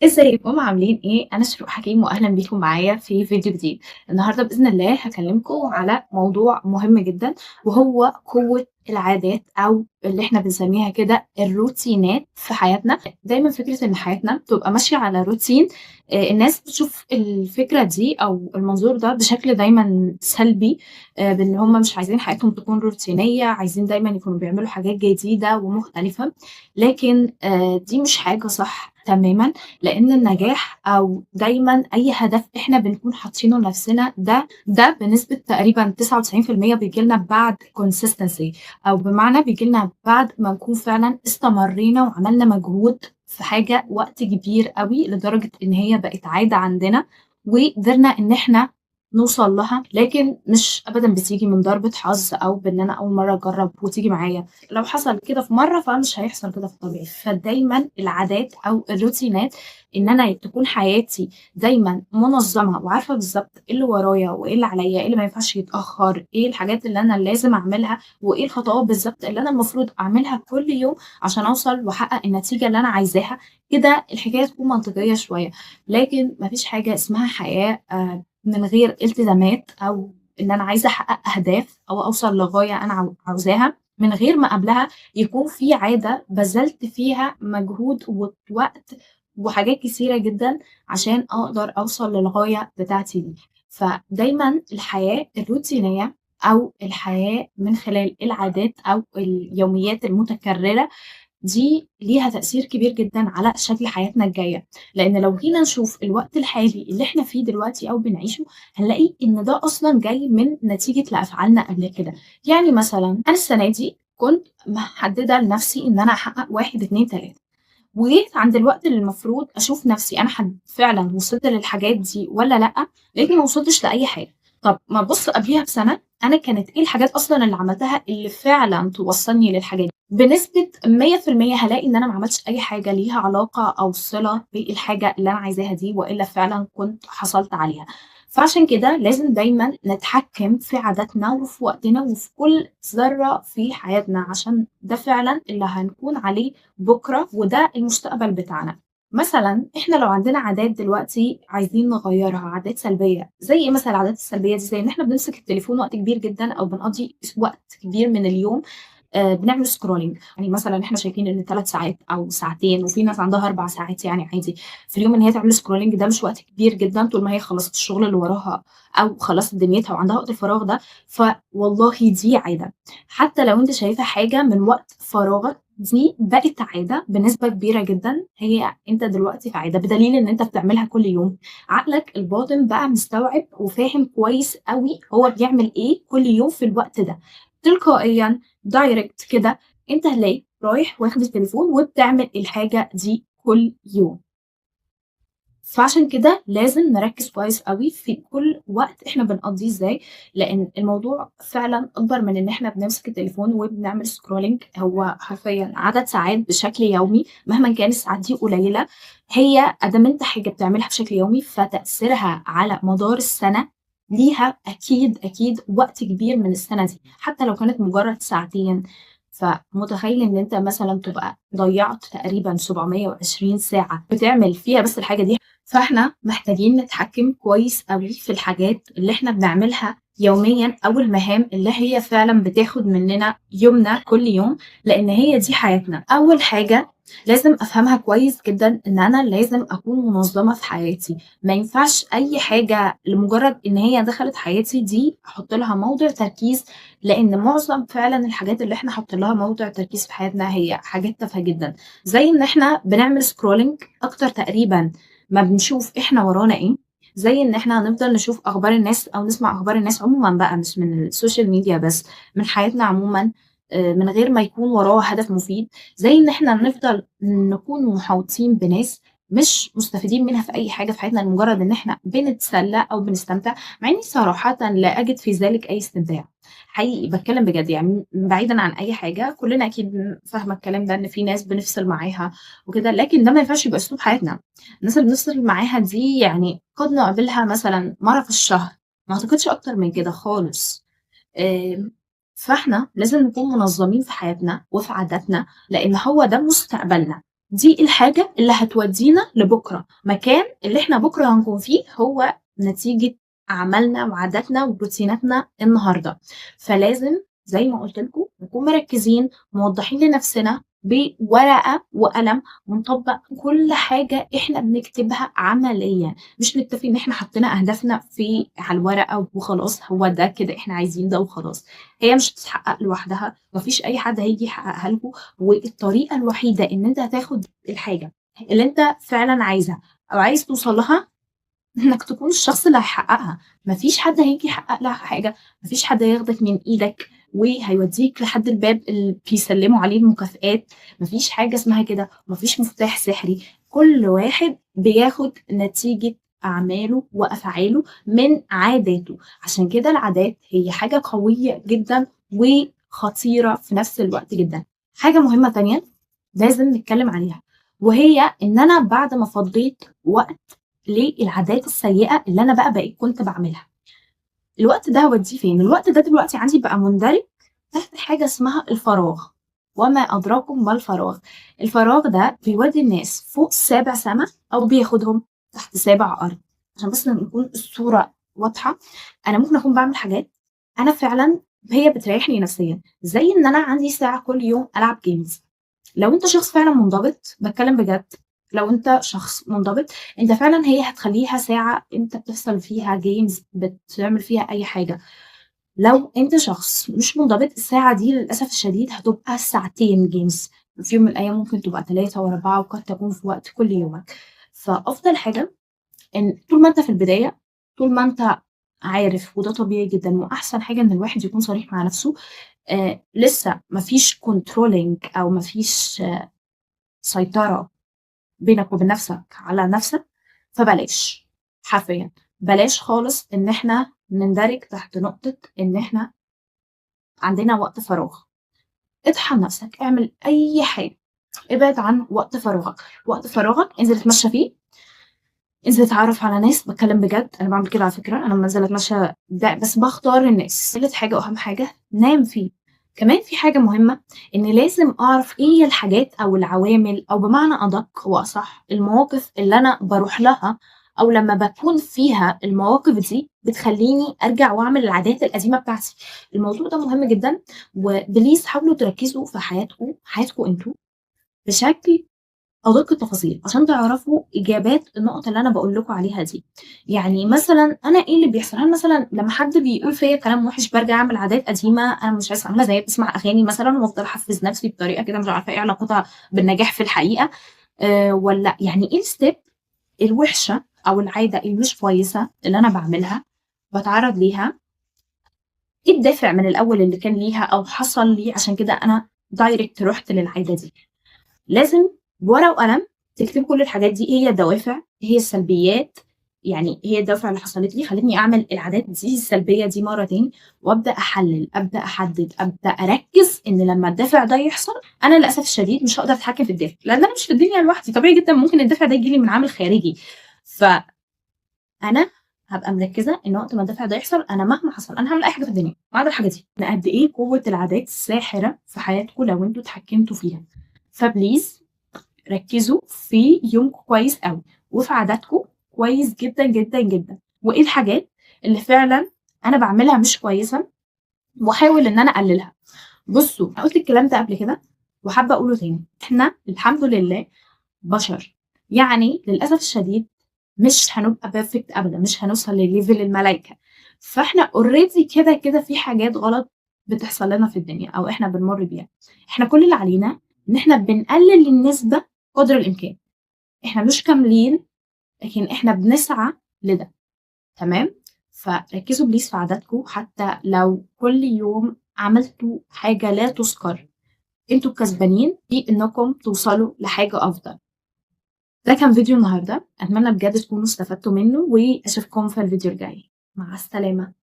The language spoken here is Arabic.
ازيكم عاملين ايه؟ انا شروق حكيم واهلا بيكم معايا في فيديو جديد. النهارده باذن الله هكلمكم على موضوع مهم جدا، وهو قوه العادات او اللي احنا بنسميها كده الروتينات في حياتنا. دايما فكره ان حياتنا تبقى ماشيه على روتين. الناس بتشوف الفكره دي او المنظور ده بشكل دايما سلبي. بان هم مش عايزين حياتهم تكون روتينيه، عايزين دايما يكونوا بيعملوا حاجات جديده ومختلفه. لكن دي مش حاجه صح تماما، لأن النجاح أو دايمًا أي هدف إحنا بنكون حاطينه لنفسنا ده بنسبة تقريبًا 99% بييجي لنا بعد consistency، أو بمعنى بييجي لنا بعد ما نكون فعلًا استمرينا وعملنا مجهود في حاجة وقت كبير أوي، لدرجة إن هي بقت عادة عندنا وقدرنا إن إحنا نوصل لها. لكن مش أبدًا بتيجي من ضربة حظ أو بإن أنا أول مرة أجرب وتيجي معايا. لو حصل كده في مرة فمش هيحصل كده في الطبيعي. فدايمًا العادات أو الروتينات، إن أنا تكون حياتي دايمًا منظمة وعارفة بالضبط إيه اللي ورايا وإيه اللي عليَّ، إيه اللي ما ينفعش يتأخر، إيه الحاجات اللي أنا لازم أعملها، وإيه الخطوات بالضبط اللي أنا المفروض أعملها كل يوم عشان أوصل وأحقق النتيجة اللي أنا عايزاها. كده الحكاية تكون منطقية شوية. لكن ما فيش حاجة اسمها حياة من غير التزامات، أو إن أنا عايزة أحقق أهداف أو أوصل لغاية أنا عاوزاها، من غير ما قبلها يكون في عادة بذلت فيها مجهود ووقت وحاجات كتيرة جدًا عشان أقدر أوصل للغاية بتاعتي دي. فدايمًا الحياة الروتينية أو الحياة من خلال العادات أو اليوميات المتكررة دي ليها تأثير كبير جدًا على شكل حياتنا الجاية. لإن لو جينا نشوف الوقت الحالي اللي إحنا فيه دلوقتي أو بنعيشه، هنلاقي إن ده أصلًا جاي من نتيجة لأفعالنا قبل كده. يعني مثلًا أنا السنة دي كنت محددة لنفسي إن أنا أحقق 1، 2، 3، وجيت عند الوقت اللي المفروض أشوف نفسي أنا فعلًا وصلت للحاجات دي والّا لأ، لقيتني ما وصلتش لأي حاجة. طب ما أبُص قبليها بسنة، أنا كانت إيه الحاجات أصلًا اللي عملتها اللي فعلًا توصّلني للحاجات دي. بنسبة 100% هالاقي إن أنا ما عملتش أي حاجة ليها علاقة أو صِلة بالحاجة اللي أنا عايزاها دي، وإلا فعلًا كنت حصلت عليها. فعشان كده لازم دايمًا نتحكّم في عاداتنا وفي وقتنا وفي كل ذرّة في حياتنا، عشان ده فعلًا اللي هنكون عليه بُكرة، وده المستقبل بتاعنا. مثلًا إحنا لو عندنا عادات دلوقتي عايزين نغيّرها، عادات سلبية، زي إيه مثلًا العادات السلبية دي؟ زي إن إحنا بنمسك التليفون وقت كبير جدًا أو بنقضّي وقت كبير من اليوم بنعمل scrolling. يعني مثلًا إحنا شايفين إن 3 ساعات أو ساعتين، وفي ناس عندها 4 ساعات يعني عادي في اليوم، إن هي تعمل scrolling ده مش وقت كبير جدًا طول ما هي خلّصت الشغل اللي وراها أو خلّصت دنيتها وعندها وقت الفراغ ده. فوالله دي عادة. حتى لو أنت شايفها حاجة من وقت فراغك، دي بقت عادة بنسبة كبيرة جدًا. هي أنت دلوقتي في عادة، بدليل إن أنت بتعملها كل يوم. عقلك الباطن بقى مستوعب وفاهم كويس أوي هو بيعمل إيه كل يوم في الوقت ده. تلقائيًا direct كده أنت هتلاقيك رايح واخد التليفون وبتعمل الحاجة دي كل يوم. فعشان كده لازم نركّز كويس أوي في كل وقت إحنا بنقضّيه إزاي، لإن الموضوع فعلًا أكبر من إن إحنا بنمسك التليفون وبنعمل scrolling. هو حرفيًا عدد ساعات بشكل يومي، مهمًا كانت الساعات دي قليلة، هي أدام أنت حاجة بتعملها بشكل يومي، فتأثيرها على مدار السنة ليها أكيد، أكيد وقت كبير من السنة دي، حتى لو كانت مجرد ساعتين. فمتخيّل إن أنت مثلًا تبقى ضيّعت تقريبًا 720 ساعة بتعمل فيها بس الحاجة دي. فإحنا محتاجين نتحكم كويس أوي في الحاجات اللي إحنا بنعملها يوميًا، أو المهام اللي هي فعلًا بتاخد مننا يومنا كل يوم، لإن هي دي حياتنا. أول حاجة لازم أفهمها كويس جدًا إن أنا لازم أكون منظمة في حياتي. ما ينفعش أي حاجة لمجرد إن هي دخلت حياتي دي أحط لها موضع تركيز، لإن معظم فعلًا الحاجات اللي إحنا حاطين لها موضع تركيز في حياتنا هي حاجات تافهة جدًا. زي إن إحنا بنعمل scrolling أكتر تقريبًا ما بنشوف إحنا ورانا إيه، زي إن إحنا هنفضل نشوف أخبار الناس أو نسمع أخبار الناس عمومًا بقى، مش من السوشيال ميديا بس، من حياتنا عمومًا، من غير ما يكون وراه هدف مفيد. زي إن إحنا نفضل نكون محاوطين بناس مش مستفيدين منها في أي حاجة في حياتنا، لمجرد إن إحنا بنتسلى أو بنستمتع، مع إني صراحةً لا أجد في ذلك أي استمتاع. حقيقي باتكلم بجد، يعني بعيدًا عن أي حاجة، كلنا أكيد فاهمة الكلام ده، إن في ناس بنفصل معاها وكده، لكن ده ما ينفعش يبقى أسلوب حياتنا. الناس اللي بنفصل معاها دي يعني قد نقابلها مثلًا مرّة في الشهر، ما أعتقدش أكتر من كده خالص. آمم، فإحنا لازم نكون منظمين في حياتنا وفي عاداتنا، لإن هو ده مستقبلنا. دي الحاجة اللي هتودينا لبكرة، مكان اللي إحنا بكرة هنكون فيه هو نتيجة أعمالنا وعاداتنا وروتيناتنا النهاردة. فلازم زي ما قُلت لكم نكون مركّزين، موضّحين لنفسنا بورقة وقلم، ونطبّق كل حاجة إحنا بنكتبها عمليًا، مش نكتفي إن إحنا حطينا أهدافنا على الورقة وخلاص، هو ده كده إحنا عايزين ده وخلاص. هي مش هتتحقق لوحدها، ما فيش أي حد هييجي يحققها لكم، والطريقة الوحيدة إن أنت هتاخد الحاجة اللي أنت فعلًا عايزها أو عايز توصل لها إنك تكون الشخص اللي هيحققها. ما فيش حد هييجي يحقق لك حاجة، ما فيش حد هياخدك من إيدك وهيوديك لحد الباب اللي بيسلموا عليه المكافآت. ما فيش حاجة اسمها كده، وما فيش مفتاح سحري. كل واحد بياخد نتيجة أعماله وأفعاله من عاداته. عشان كده العادات هي حاجة قوية جدًا وخطيرة في نفس الوقت جدًا. حاجة مهمة تانية لازم نتكلم عليها، وهي إن أنا بعد ما فضيت وقت للعادات السيئة اللي أنا بقيت كنت باعملها، الوقت ده هاوديه فين؟ الوقت ده دلوقتي عندي بقى مندرج تحت حاجة اسمها الفراغ. وما أدراكم ما الفراغ؟ الفراغ ده بيودي الناس فوق سابع سما أو بياخدهم تحت سابع أرض. عشان بس نكون الصورة واضحة، أنا ممكن أكون باعمل حاجات أنا فعلًا هي بتريحني نفسيًا، زي إن أنا عندي ساعة كل يوم ألعب games. لو أنت شخص فعلًا منضبط، باتكلم بجد، لو أنت شخص منضبط، أنت فعلًا هي هتخلّيها ساعة أنت بتفصل فيها games، بتعمل فيها أي حاجة. لو أنت شخص مش منضبط، الساعة دي للأسف الشديد هتبقى ساعتين games، وفي يوم من الأيام ممكن تبقى 3 و4 وقد تكون في وقت كل يومك. فأفضل حاجة إن طول ما أنت في البداية، طول ما أنت عارف وده طبيعي جدًا، وأحسن حاجة إن الواحد يكون صريح مع نفسه، لسه ما فيش controlling أو ما فيش سيطرة بينك وبين نفسك على نفسك، فبلاش، حرفيًا بلاش خالص إن إحنا نندرج تحت نقطة إن إحنا عندنا وقت فراغ. اطحن نفسك، اعمل أي حاجة، ابعد عن وقت فراغك. وقت فراغك انزل اتمشى فيه، انزل اتعرف على ناس، باتكلم بجد، أنا باعمل كده على فكرة، أنا لمّا انزل اتمشى ده بس باختار الناس. تالت حاجة وأهم حاجة نام فيه. كمان في حاجة مهمة، إن لازم أعرف إيه هي الحاجات أو العوامل أو بمعنى أدق وأصح المواقف اللي أنا باروح لها، أو لمّا باكون فيها المواقف دي بتخلّيني أرجع وأعمل العادات القديمة بتاعتي. الموضوع ده مهم جدًا، وبليز حاولوا تركّزوا في حياتكم أنتم بشكل أدق التفاصيل، عشان تعرفوا إجابات النقط اللي أنا باقول لكم عليها دي. يعني مثلًا أنا إيه اللي بيحصل؟ هل مثلًا لمّا حد بيقول فيّا كلام وِحِش بارجع أعمل عادات قديمة أنا مش عايزة أعملها، زي باسمع أغاني مثلًا وأفضل أحفّز نفسي بطريقة كده مش عارفة إيه علاقتها بالنجاح في الحقيقة، والّا يعني إيه الstep الوحشة أو العادة اللي مش كويسة اللي أنا باعملها، باتعرّض ليها، إيه الدافع من الأول اللي كان ليها أو حصل لي عشان كده أنا direct رُحت للعادة دي. لازم بورقة وقلم تكتبي كل الحاجات دي، إيه هي الدوافع، إيه هي السلبيات، يعني إيه هي الدوافع اللي حصلت لي خلّتني أعمل العادات دي السلبية دي مرّة تاني، وأبدأ أحلّل، أبدأ أحدد، أبدأ أركّز إن لمّا الدافع ده يحصل، أنا للأسف الشديد مش هاقدر أتحكم في الدافع، لإن أنا مش في الدنيا لوحدي، طبيعي جدًا ممكن الدافع ده ييجي لي من عامل خارجي. فأنا هابقى مركّزة إن وقت ما الدافع ده يحصل، أنا مهما حصل أنا هاعمل أي حاجة في الدنيا ما عدا الحاجة دي. إن قد إيه قوة العادات ساحرة في حياتكم لو أنتم اتحكمتوا فيها. فبليز ركّزوا في يومكم كويس أوي، وفي عاداتكم كويس جدًا، جدًا، جدًا، وإيه الحاجات اللي فعلًا أنا باعملها مش كويسة، واحاول إن أنا أقللها. بُصّوا، أنا قُلت الكلام ده قبل كده وحابة أقوله تاني، إحنا الحمد لله بشر، يعني للأسف الشديد مش هنبقى perfect أبدًا، مش هنوصل لlevel الملايكة. فإحنا already كده في حاجات غلط بتحصل لنا في الدنيا أو إحنا بنمُر بيها. إحنا كل اللي علينا إن إحنا بنقلل النسبة قدر الإمكان. إحنا مش كاملين، لكن إحنا بنسعى لده، تمام؟ فركّزوا please في عاداتكم، حتى لو كل يوم عملتوا حاجة لا تُذكر، أنتم الكسبانين في إنكم توصلوا لحاجة أفضل. ده كان فيديو النهارده، أتمنى بجد تكونوا استفدتوا منه، وأشوفكم في الفيديو الجاي. مع السلامة.